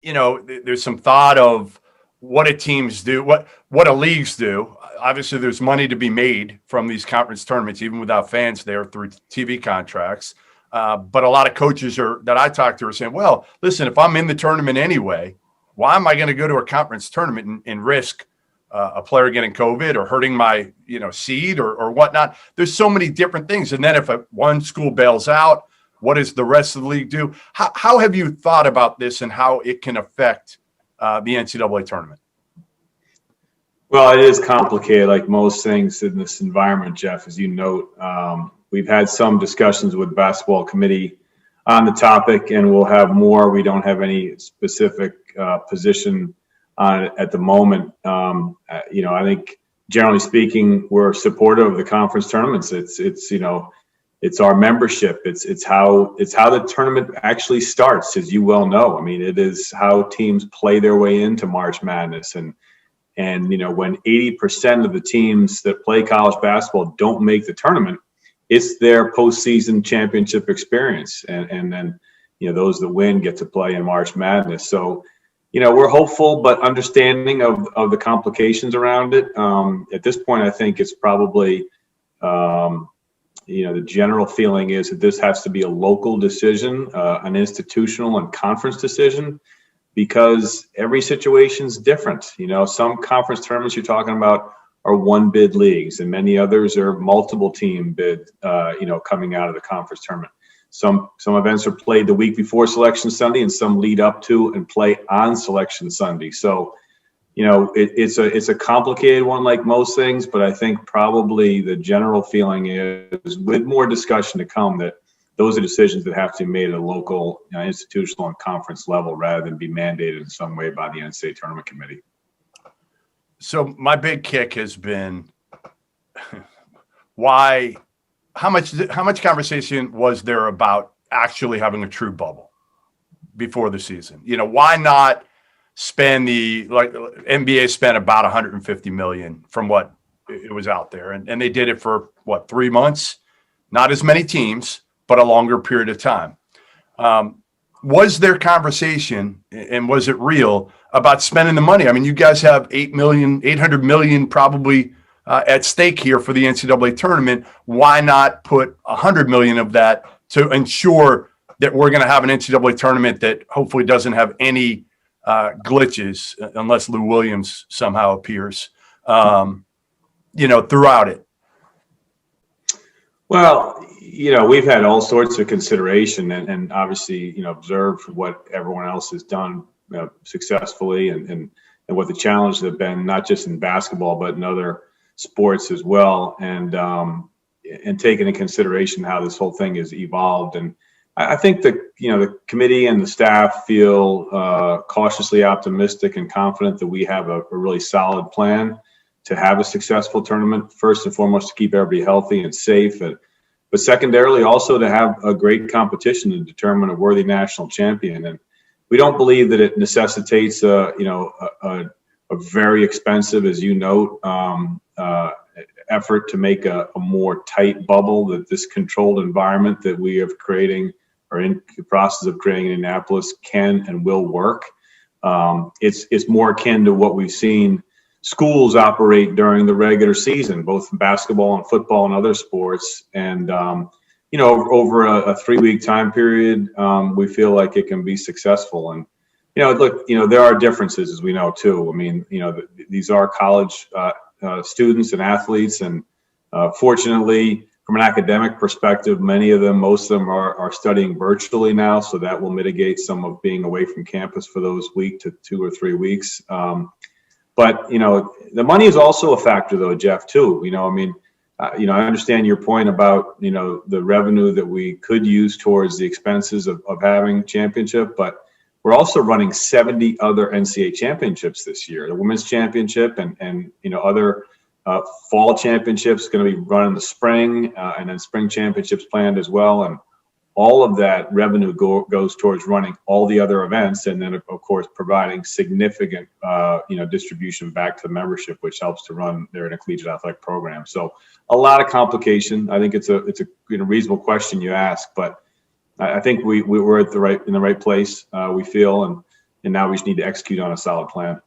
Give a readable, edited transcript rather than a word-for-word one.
there's some thought of what do teams do, what do leagues do. Obviously, there's money to be made from these conference tournaments, even without fans there through TV contracts. But a lot of coaches that I talk to are saying, well, listen, if I'm in the tournament anyway, why am I going to go to a conference tournament and risk a player getting COVID or hurting my, seed or whatnot? There's so many different things. And then if one school bails out, what does the rest of the league do? How have you thought about this and how it can affect the NCAA tournament? Well, it is complicated, like most things in this environment, Jeff, as you note. We've had some discussions with basketball committee on the topic, and we'll have more. We don't have any specific position on it at the moment. I think generally speaking, we're supportive of the conference tournaments. It's our membership. It's how the tournament actually starts, as you well know. I mean, it is how teams play their way into March Madness, and when 80% of the teams that play college basketball don't make the tournament, it's their postseason championship experience, and then those that win get to play in March Madness. So we're hopeful but understanding of the complications around it. At this point, I think it's probably the general feeling is that this has to be a local decision, an institutional and conference decision, because every situation is different. Some conference tournaments you're talking about are one bid leagues, and many others are multiple team bid, coming out of the conference tournament. Some events are played the week before Selection Sunday, and some lead up to and play on Selection Sunday. So, it's a complicated one, like most things, but I think probably the general feeling is, with more discussion to come, that those are decisions that have to be made at a local, institutional and conference level rather than be mandated in some way by the NCAA Tournament Committee. So my big kick has been how much conversation was there about actually having a true bubble before the season? Why not spend NBA spent about $150 million from what it was out there, and they did it for 3 months, not as many teams, but a longer period of time. Was there conversation, and was it real, about spending the money? I mean, you guys have $800 million probably at stake here for the NCAA tournament. Why not put $100 million of that to ensure that we're going to have an NCAA tournament that hopefully doesn't have any glitches, unless Lou Williams somehow appears, throughout it? Well, we've had all sorts of consideration and obviously, observed what everyone else has done successfully and what the challenges have been, not just in basketball, but in other sports as well. And taking into consideration how this whole thing has evolved. And I think the committee and the staff feel cautiously optimistic and confident that we have a really solid plan to have a successful tournament, first and foremost, to keep everybody healthy and safe, but secondarily also to have a great competition to determine a worthy national champion. And we don't believe that it necessitates a very expensive, as you note, effort to make a more tight bubble, that this controlled environment that we are creating or in the process of creating in Indianapolis can and will work. It's more akin to what we've seen schools operate during the regular season, both in basketball and football and other sports. And, over a 3-week time period, we feel like it can be successful. And, look, there are differences, as we know, too. I mean, these are college students and athletes. And fortunately, from an academic perspective, most of them are studying virtually now. So that will mitigate some of being away from campus for those week to 2 or 3 weeks. But, the money is also a factor, though, Jeff, too. I understand your point about, the revenue that we could use towards the expenses of having championship, but we're also running 70 other NCAA championships this year. The women's championship and other fall championships going to be run in the spring, and then spring championships planned as well. And all of that revenue goes towards running all the other events, and then of course providing significant distribution back to the membership, which helps to run their intercollegiate athletic program. So a lot of complication. I think it's a reasonable question you ask, but I think we're in the right place, we feel, and now we just need to execute on a solid plan.